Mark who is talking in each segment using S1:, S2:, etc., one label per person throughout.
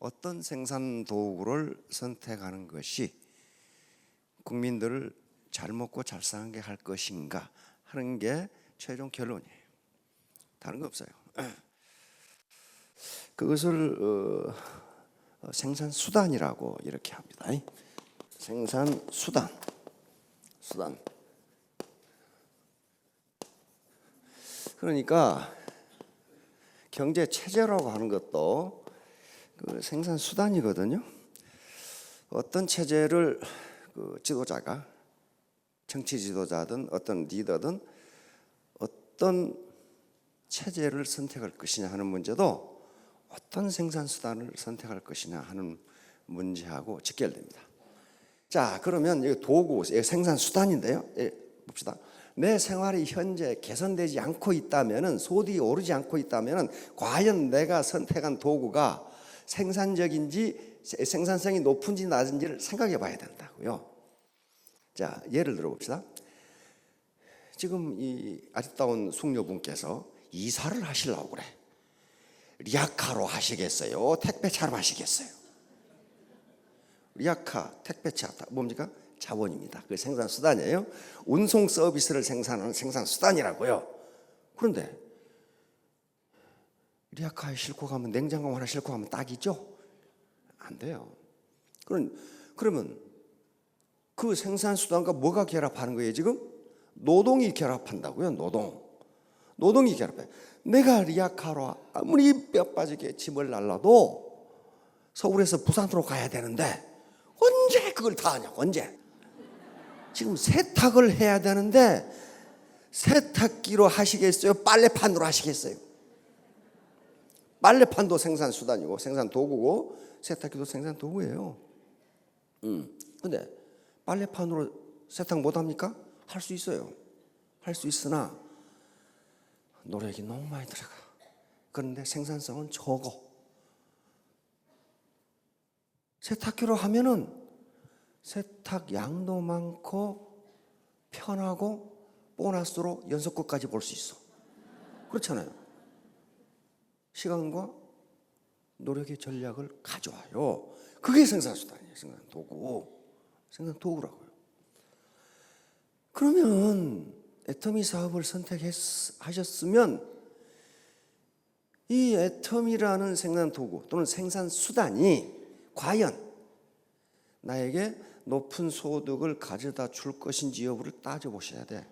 S1: 어떤 생산 도구를 선택하는 것이 국민들을 잘 먹고 잘 사게 할 것인가 하는 게 최종 결론이에요. 다른 거 없어요. 그것을 생산 수단이라고 이렇게 합니다. 생산 수단. 그러니까 경제 체제라고 하는 것도 그 생산 수단이거든요. 어떤 체제를 그 지도자가 정치 지도자든 어떤 리더든 어떤 체제를 선택할 것이냐 하는 문제도 어떤 생산 수단을 선택할 것이냐 하는 문제하고 직결됩니다. 자, 그러면 이 도구, 생산 수단인데요. 봅시다. 내 생활이 현재 개선되지 않고 있다면은, 소득이 오르지 않고 있다면은 과연 내가 선택한 도구가 생산적인지 생산성이 높은지 낮은지를 생각해 봐야 된다고요. 자, 예를 들어 봅시다. 지금 이 아리따운 숙녀분께서 이사를 하시려고 그래. 리아카로 하시겠어요? 택배차로 하시겠어요? 리아카, 택배차, 뭡니까? 자원입니다. 그 생산 수단이에요. 운송 서비스를 생산하는 생산 수단이라고요. 그런데 리아카에 싣고 가면, 냉장고 하나 싣고 가면 딱이죠? 안 돼요. 그러면 그 생산 수단과 뭐가 결합하는 거예요 지금? 노동이 결합한다고요. 노동이 결합해. 내가 리아카로 아무리 뼈 빠지게 짐을 날라도 서울에서 부산으로 가야 되는데 언제 그걸 다 하냐? 언제? 지금 세탁을 해야 되는데 세탁기로 하시겠어요? 빨래판으로 하시겠어요? 빨래판도 생산 수단이고 생산 도구고 세탁기도 생산 도구예요. 근데 빨래판으로 세탁 못 합니까? 할 수 있어요. 할 수 있으나 노력이 너무 많이 들어가. 그런데 생산성은 적어. 세탁기로 하면은 세탁 양도 많고 편하고 보너스로 연속극까지 볼 수 있어. 그렇잖아요. 시간과 노력의 전략을 가져와요. 그게 생산수단이에요. 생산 도구라고요. 그러면 애터미 사업을 선택하셨으면 이 애터미라는 생산 도구 또는 생산 수단이 과연 나에게 높은 소득을 가져다 줄 것인지 여부를 따져보셔야 돼.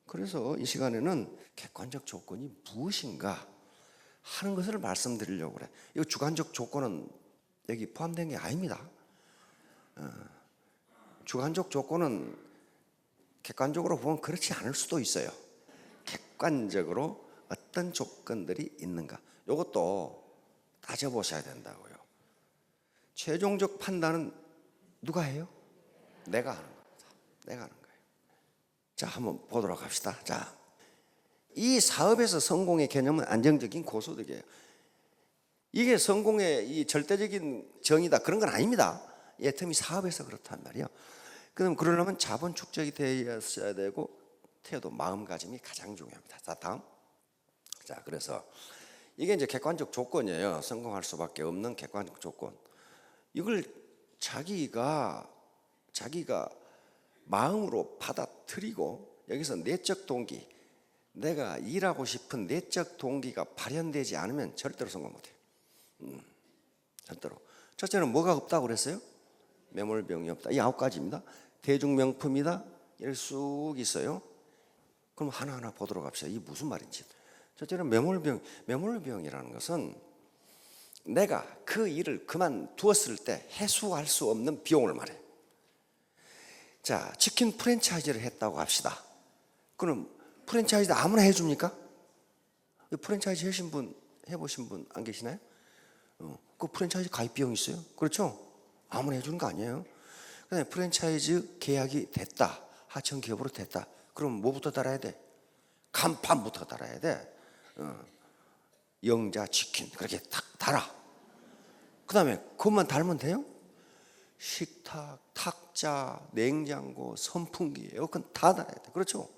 S1: 그래서 이 시간에는 객관적 조건이 무엇인가 하는 것을 말씀드리려고 그래. 이 주관적 조건은 여기 포함된 게 아닙니다. 주관적 조건은 객관적으로 보면 그렇지 않을 수도 있어요. 객관적으로 어떤 조건들이 있는가, 이것도 따져보셔야 된다고요. 최종적 판단은 누가 해요? 내가 하는 겁니다. 내가 하는 거예요. 자, 한번 보도록 합시다. 자, 이 사업에서 성공의 개념은 안정적인 고소득이에요. 이게 성공의 이 절대적인 정의다 그런 건 아닙니다. 애터미 사업에서 그렇단 말이에요. 그럼 그러려면 자본 축적이 되어야 되고 태도 마음가짐이 가장 중요합니다. 자, 다음. 자, 그래서 이게 이제 객관적 조건이에요. 성공할 수밖에 없는 객관적 조건. 이걸 자기가 마음으로 받아들이고 여기서 내적 동기, 내가 일하고 싶은 내적 동기가 발현되지 않으면 절대로 성공 못해요. 절대로. 첫째는 뭐가 없다고 그랬어요? 매몰병이 없다. 이 9가지입니다. 대중명품이다. 이렇게 쑥 있어요. 그럼 하나하나 보도록 합시다. 이게 무슨 말인지. 첫째는 매몰병이라는 것은 내가 그 일을 그만두었을 때 해소할 수 없는 비용을 말해요. 자, 치킨 프랜차이즈를 했다고 합시다. 그럼 프랜차이즈 아무나 해줍니까? 프랜차이즈 해보신 분 안 계시나요? 그 프랜차이즈 가입 비용 있어요? 그렇죠? 아무나 해주는 거 아니에요. 그다음에 프랜차이즈 계약이 됐다. 하청 기업으로 됐다. 그럼 뭐부터 달아야 돼? 간판부터 달아야 돼. 영자 치킨 그렇게 탁 달아. 그다음에 그것만 달면 돼요? 식탁, 탁자, 냉장고, 선풍기, 에어컨 다 달아야 돼. 그렇죠?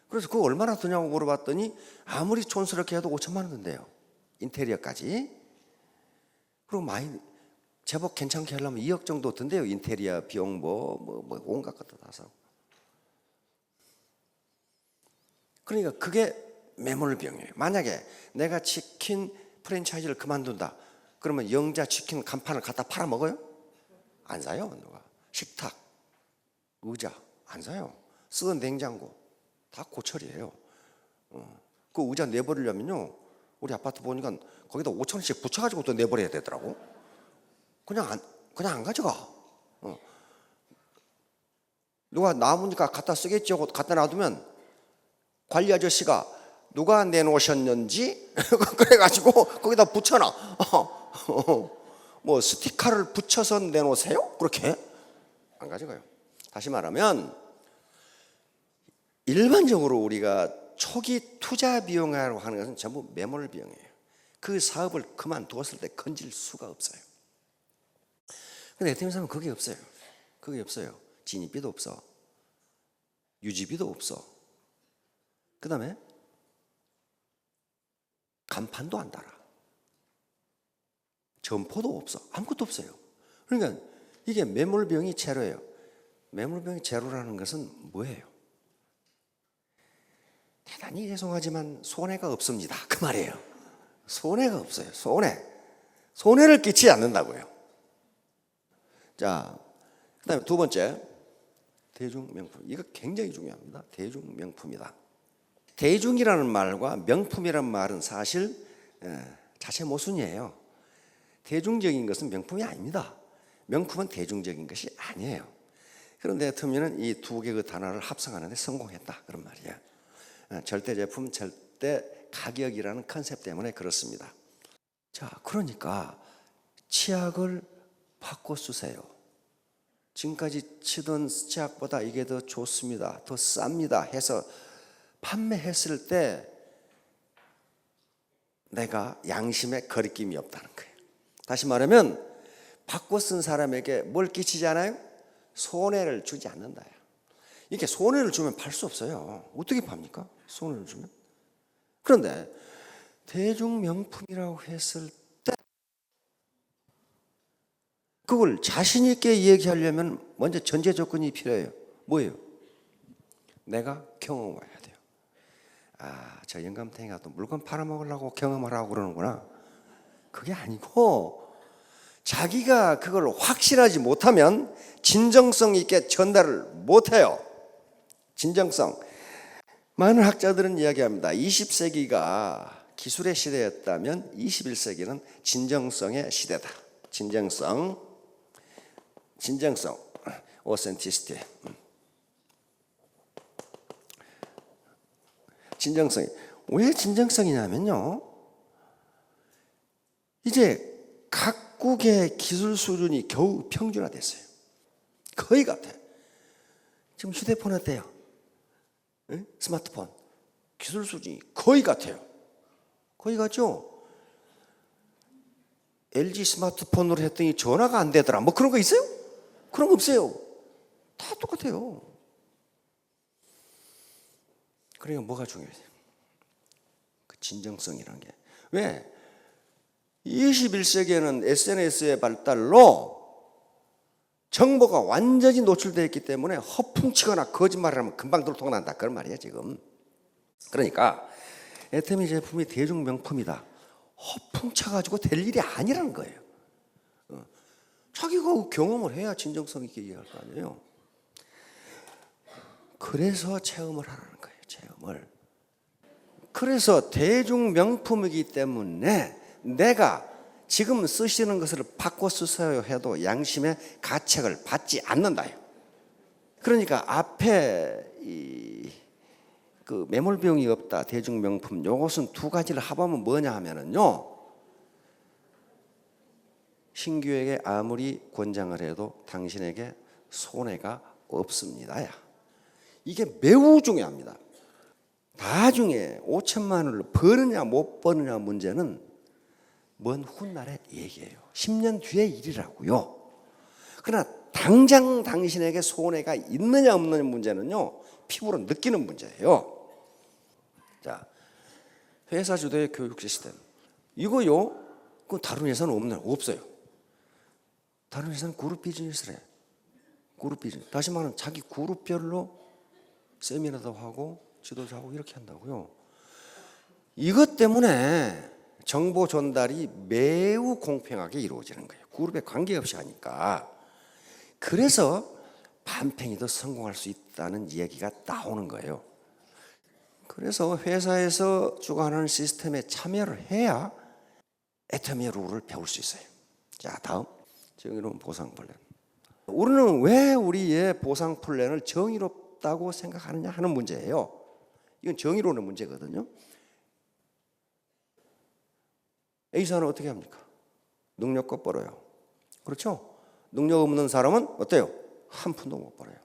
S1: 그래서 그거 얼마나 드냐고 물어봤더니 아무리 촌스럽게 해도 5천만 원 든대요. 인테리어까지. 그리고 많이 제법 괜찮게 하려면 2억 정도 든대요. 인테리어 비용 뭐 온갖 것도 다 사고. 그러니까 그게 매몰 비용이에요. 만약에 내가 치킨 프랜차이즈를 그만둔다. 그러면 영자 치킨 간판을 갖다 팔아 먹어요? 안 사요. 누가. 식탁, 의자 안 사요. 쓰던 냉장고 다 고철이에요. 그 의자 내버리려면요, 우리 아파트 보니까 거기다 5,000원씩 붙여가지고 또 내버려야 되더라고. 그냥 안 가져가. 누가 남으니까 갖다 쓰겠지 하고 갖다 놔두면 관리 아저씨가 누가 내놓으셨는지 그래가지고 거기다 붙여놔. 뭐 스티커를 붙여서 내놓으세요? 그렇게 안 가져가요. 다시 말하면 일반적으로 우리가 초기 투자 비용이라고 하는 것은 전부 매몰 비용이에요. 그 사업을 그만두었을 때 건질 수가 없어요. 근데 에테미사는 그게 없어요. 그게 없어요. 진입비도 없어. 유지비도 없어. 그 다음에 간판도 안 달아. 점포도 없어. 아무것도 없어요. 그러니까 이게 매몰비용이 제로예요. 매몰비용이 제로라는 것은 뭐예요? 대단히 죄송하지만 손해가 없습니다. 그 말이에요. 손해가 없어요. 손해를 끼치지 않는다고요. 자, 그 다음에 두 번째, 대중명품. 이거 굉장히 중요합니다. 대중명품이다. 대중이라는 말과 명품이라는 말은 사실 자체 모순이에요. 대중적인 것은 명품이 아닙니다. 명품은 대중적인 것이 아니에요. 그런데 터미는 이 두 개의 단어를 합성하는 데 성공했다. 그런 말이에요. 절대 제품, 절대 가격이라는 컨셉 때문에 그렇습니다. 자, 그러니까 치약을 바꿔 쓰세요. 지금까지 치던 치약보다 이게 더 좋습니다. 더 쌉니다. 해서 판매했을 때 내가 양심에 거리낌이 없다는 거예요. 다시 말하면 바꿔 쓴 사람에게 뭘 끼치지 않아요? 손해를 주지 않는다. 이렇게 손해를 주면 팔 수 없어요. 어떻게 팝니까? 손해를 주면. 그런데 대중명품이라고 했을 때 그걸 자신 있게 얘기하려면 먼저 전제 조건이 필요해요. 뭐예요? 내가 경험을 해야 돼요. 아, 저 영감탱이가 또 물건 팔아먹으려고 경험을 하고 그러는구나. 그게 아니고 자기가 그걸 확실하지 못하면 진정성 있게 전달을 못해요. 진정성. 많은 학자들은 이야기합니다. 20세기가 기술의 시대였다면 21세기는 진정성의 시대다. 진정성, authenticity. 진정성이. 왜 진정성이냐면요, 이제 각국의 기술 수준이 겨우 평준화됐어요. 거의 같아. 지금 휴대폰 어때요? 응? 스마트폰 기술 수준이 거의 같아요. 거의 같죠? LG 스마트폰으로 했더니 전화가 안 되더라. 뭐 그런 거 있어요? 그런 거 없어요. 다 똑같아요. 그러니까 뭐가 중요해요? 그 진정성이라는 게. 왜? 21세기에는 SNS의 발달로 정보가 완전히 노출되어 있기 때문에 허풍치거나 거짓말을 하면 금방 들통난다. 그런 말이야 지금. 그러니까 에테미 제품이 대중명품이다. 허풍쳐가지고 될 일이 아니라는 거예요. 자기가 경험을 해야 진정성 있게 얘기할 거 아니에요. 그래서 체험을 하라는 거예요. 체험을. 그래서 대중명품이기 때문에 내가 지금 쓰시는 것을 바꿔 쓰세요 해도 양심의 가책을 받지 않는다요. 그러니까 앞에 그 매몰 비용이 없다. 대중명품. 요것은 두 가지를 합하면 뭐냐 하면은요, 신규에게 아무리 권장을 해도 당신에게 손해가 없습니다야. 이게 매우 중요합니다. 나중에 5천만 원을 버느냐 못 버느냐 문제는 먼 훗날의 얘기예요. 10년 뒤의 일이라고요. 그러나 당장 당신에게 손해가 있느냐 없느냐 문제는요, 피부로 느끼는 문제예요. 자, 회사 주도의 교육 시스템. 이거요, 그 다른 회사는 없어요. 다른 회사는 그룹 비즈니스를 해. 그룹 비즈니스. 다시 말하면 자기 그룹별로 세미나도 하고 지도도 하고 이렇게 한다고요. 이것 때문에 정보 전달이 매우 공평하게 이루어지는 거예요. 그룹에 관계없이 하니까. 그래서 반팽이도 성공할 수 있다는 얘기가 나오는 거예요. 그래서 회사에서 주관하는 시스템에 참여를 해야 애터미의 룰을 배울 수 있어요. 자, 다음. 정의로운 보상 플랜. 우리는 왜 우리의 보상 플랜을 정의롭다고 생각하느냐 하는 문제예요. 이건 정의로운 문제거든요. A사는 어떻게 합니까? 능력껏 벌어요. 그렇죠? 능력 없는 사람은 어때요? 한 푼도 못 벌어요.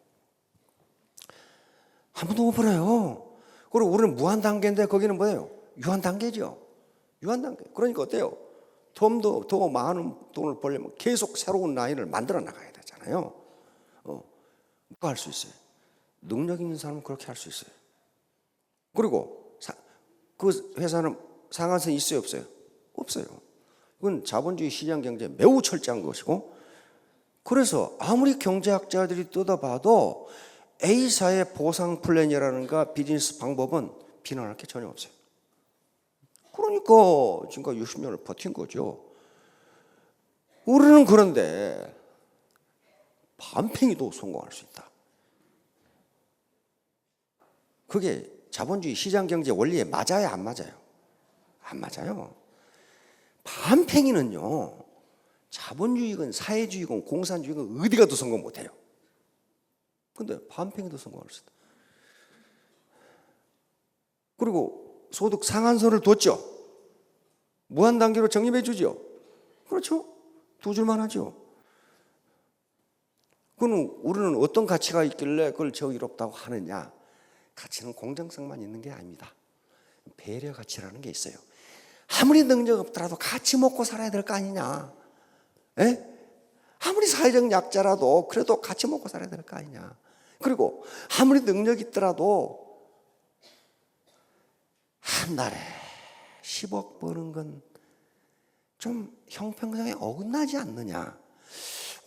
S1: 한 푼도 못 벌어요. 그리고 우리는 무한 단계인데 거기는 뭐예요? 유한 단계죠. 유한 단계. 그러니까 어때요? 더 많은 돈을 벌려면 계속 새로운 라인을 만들어 나가야 되잖아요. 누가 할 수 있어요? 능력 있는 사람은 그렇게 할 수 있어요. 그리고 그 회사는 상한선이 있어요, 없어요? 없어요. 그건 자본주의 시장 경제에 매우 철저한 것이고, 그래서 아무리 경제학자들이 뜯어봐도 A사의 보상 플랜이라는가 비즈니스 방법은 비난할 게 전혀 없어요. 그러니까 지금까지 60년을 버틴 거죠. 우리는 그런데 반팽이도 성공할 수 있다. 그게 자본주의 시장 경제 원리에 맞아요, 안 맞아요? 안 맞아요. 반팽이는요, 자본주의건 사회주의건 공산주의건 어디 가도 성공 못해요. 근데 반팽이도 성공할 수 있다. 그리고 소득 상한선을 뒀죠. 무한 단계로 적립해 주죠. 그렇죠? 두 줄만 하죠. 그럼 우리는 어떤 가치가 있길래 그걸 정의롭다고 하느냐? 가치는 공정성만 있는 게 아닙니다. 배려 가치라는 게 있어요. 아무리 능력 없더라도 같이 먹고 살아야 될 거 아니냐? 에? 아무리 사회적 약자라도 그래도 같이 먹고 살아야 될 거 아니냐? 그리고 아무리 능력 있더라도 한 달에 10억 버는 건 좀 형평성에 어긋나지 않느냐?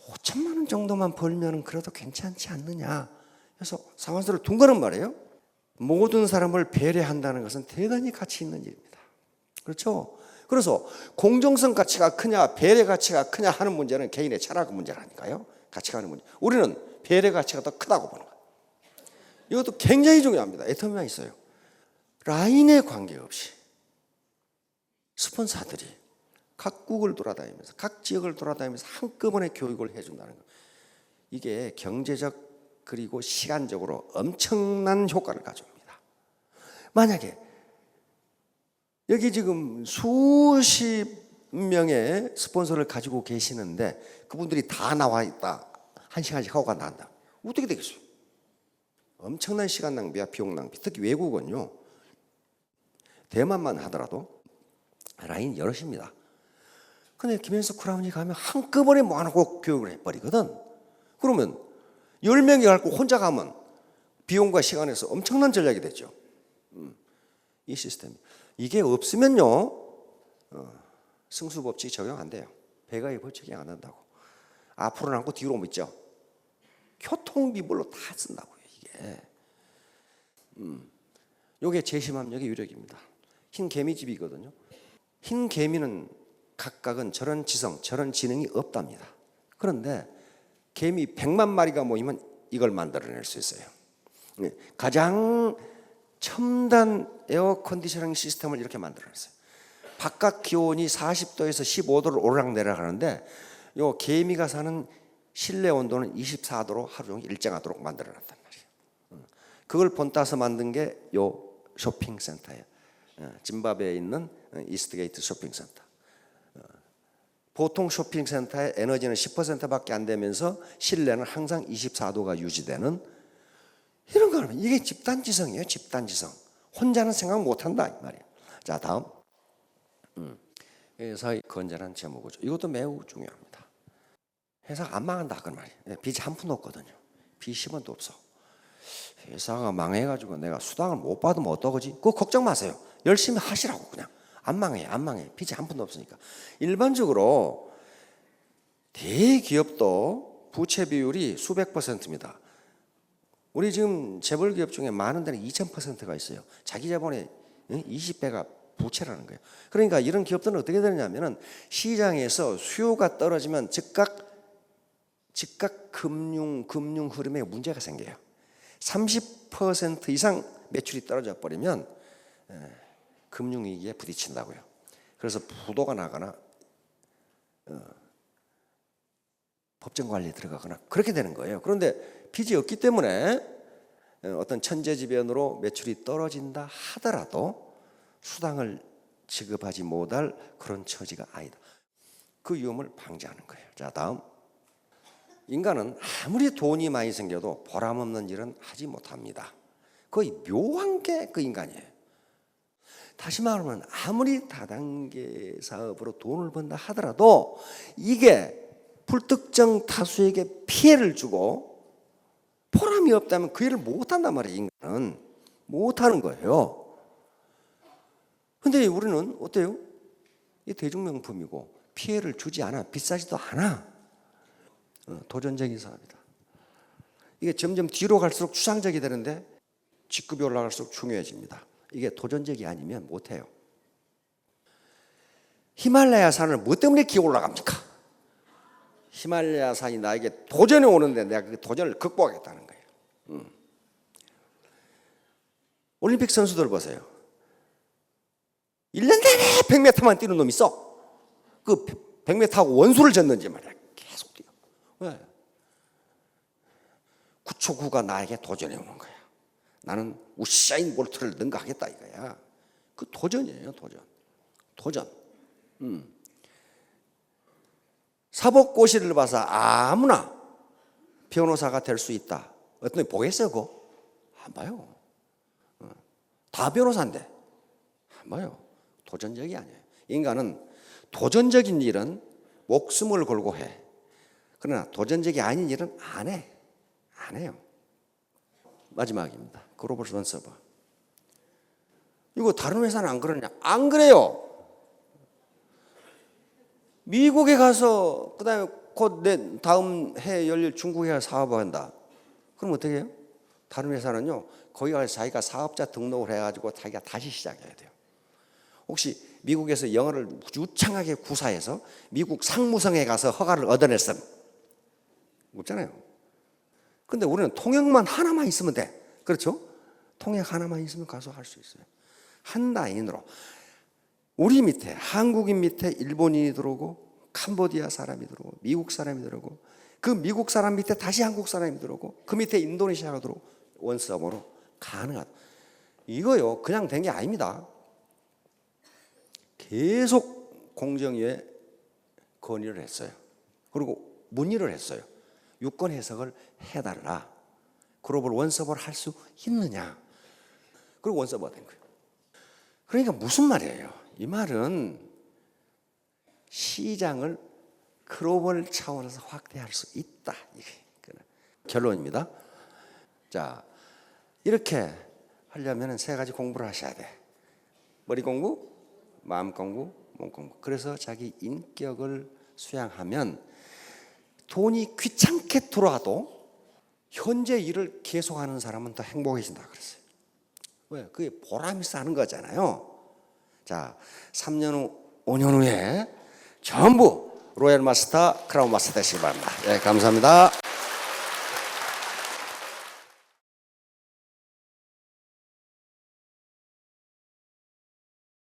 S1: 5천만 원 정도만 벌면 그래도 괜찮지 않느냐? 그래서 상한선을 둔 거란 말이에요. 모든 사람을 배려한다는 것은 대단히 가치 있는 일입니다. 그렇죠? 그래서 공정성 가치가 크냐 배려 가치가 크냐 하는 문제는 개인의 철학 문제라니까요. 가치가 하는 문제. 우리는 배려 가치가 더 크다고 보는 거예요. 이것도 굉장히 중요합니다. 애터미가 있어요. 라인에 관계없이 스폰서들이 각국을 돌아다니면서 각 지역을 돌아다니면서 한꺼번에 교육을 해준다는 거. 이게 경제적 그리고 시간적으로 엄청난 효과를 가져옵니다. 만약에 여기 지금 수십 명의 스폰서를 가지고 계시는데 그분들이 다 나와 있다. 한 시간씩 하고 나간다. 어떻게 되겠어요? 엄청난 시간 낭비와 비용 낭비. 특히 외국은요. 대만만 하더라도 라인 여럿입니다. 근데 김현석 크라운이 가면 한꺼번에 모아놓고 교육을 해버리거든. 그러면 10명이 가고 혼자 가면 비용과 시간에서 엄청난 전략이 되죠. 이 시스템. 이게 없으면요. 승수법칙 적용 안 돼요. 배가의 법칙이 안 한다고. 앞으로 남고 뒤로 오면 있죠. 교통비별로 다 쓴다고요. 이게. 요게 제심압력의 유력입니다. 흰 개미집이거든요. 흰 개미는 각각은 저런 지성, 저런 지능이 없답니다. 그런데 개미 100만 마리가 모이면 이걸 만들어낼 수 있어요. 가장 첨단 에어컨디셔닝 시스템을 이렇게 만들어냈어요. 바깥 기온이 40도에서 15도를 오르락내리락 하는데 요 개미가 사는 실내 온도는 24도로 하루 종일 일정하도록 만들어놨단 말이에요. 그걸 본따서 만든 게 요 쇼핑센터예요. 짐바브웨에 있는 이스트게이트 쇼핑센터. 보통 쇼핑센터의 에너지는 10%밖에 안 되면서 실내는 항상 24도가 유지되는 이런 거는 이게 집단지성이에요. 집단지성. 혼자는 생각 못한다 이 말이에요. 자, 다음. 회사의 건전한 재무구조. 이것도 매우 중요합니다. 회사가 안 망한다 그 말이에요. 빚이 한 푼도 없거든요. 빚 10원도 없어. 회사가 망해가지고 내가 수당을 못 받으면 어떡하지? 그거 걱정 마세요. 열심히 하시라고 그냥. 안 망해, 안 망해. 빚이 한 푼도 없으니까. 일반적으로 대기업도 부채 비율이 수백 %입니다. 우리 지금 재벌 기업 중에 많은 데는 2000%가 있어요. 자기 자본의 20배가 부채라는 거예요. 그러니까 이런 기업들은 어떻게 되느냐면은 시장에서 수요가 떨어지면 즉각 금융 흐름에 문제가 생겨요. 30% 이상 매출이 떨어져 버리면 금융위기에 부딪힌다고요. 그래서 부도가 나거나 법정관리에 들어가거나 그렇게 되는 거예요. 그런데 빚이 없기 때문에 어떤 천재지변으로 매출이 떨어진다 하더라도 수당을 지급하지 못할 그런 처지가 아니다. 그 위험을 방지하는 거예요. 자, 다음. 인간은 아무리 돈이 많이 생겨도 보람없는 일은 하지 못합니다. 거의 묘한 게 그 인간이에요. 다시 말하면 아무리 다단계 사업으로 돈을 번다 하더라도 이게 불특정 다수에게 피해를 주고 보람이 없다면 그 일을 못한단 말이에요. 인간은 못하는 거예요. 근데 우리는 어때요? 이 대중명품이고 피해를 주지 않아, 비싸지도 않아. 도전적인 사업이다. 이게 점점 뒤로 갈수록 추상적이 되는데 직급이 올라갈수록 중요해집니다. 이게 도전적이 아니면 못해요. 히말라야 산을 뭐 때문에 기어 올라갑니까? 히말라야 산이 나에게 도전이 오는데 내가 그 도전을 극복하겠다는 거예요. 올림픽 선수들 보세요. 1년 내내 100m만 뛰는 놈이 있어. 그 100m하고 원수를 졌는지 말이야. 계속 뛰어. 왜? 9초 9가 나에게 도전이 오는 거야. 나는 우사인 볼트를 능가하겠다 이거야. 그 도전이에요, 도전. 사법고시를 봐서 아무나 변호사가 될 수 있다. 어떤 분 보겠어요, 그거? 안 봐요. 다 변호사인데 안 봐요. 도전적이 아니에요. 인간은 도전적인 일은 목숨을 걸고 해. 그러나 도전적이 아닌 일은 안 해요. 마지막입니다. 글로벌 원서버. 이거 다른 회사는 안 그러냐? 안 그래요. 미국에 가서 그다음에 곧 내 다음 해 열릴 중국에 가서 사업을 한다. 그럼 어떻게 해요? 다른 회사는요. 거기 가서 자기가 사업자 등록을 해가지고 자기가 다시 시작해야 돼요. 혹시 미국에서 영어를 유창하게 구사해서 미국 상무성에 가서 허가를 얻어냈음? 없잖아요. 근데 우리는 통역만 하나만 있으면 돼. 그렇죠? 통역 하나만 있으면 가서 할 수 있어요. 한 라인으로. 우리 밑에, 한국인 밑에 일본인이 들어오고, 캄보디아 사람이 들어오고, 미국 사람이 들어오고, 그 미국 사람 밑에 다시 한국 사람이 들어오고, 그 밑에 인도네시아가 들어오고, 원서버로 가능하다. 이거요, 그냥 된 게 아닙니다. 계속 공정위에 건의를 했어요. 그리고 문의를 했어요. 유권 해석을 해달라. 글로벌 원서버를 할 수 있느냐. 그리고 원서버가 된 거예요. 그러니까 무슨 말이에요? 이 말은 시장을 글로벌 차원에서 확대할 수 있다. 이게 결론입니다. 자, 이렇게 하려면 세 가지 공부를 하셔야 돼. 머리 공부, 마음 공부, 몸 공부. 그래서 자기 인격을 수양하면 돈이 귀찮게 들어와도 현재 일을 계속하는 사람은 더 행복해진다 그랬어요. 왜? 그게 보람이 사는 거잖아요. 자, 3년 후, 5년 후에 전부 로얄 마스터, 크라운 마스터 되시기 바랍니다. 예, 감사합니다.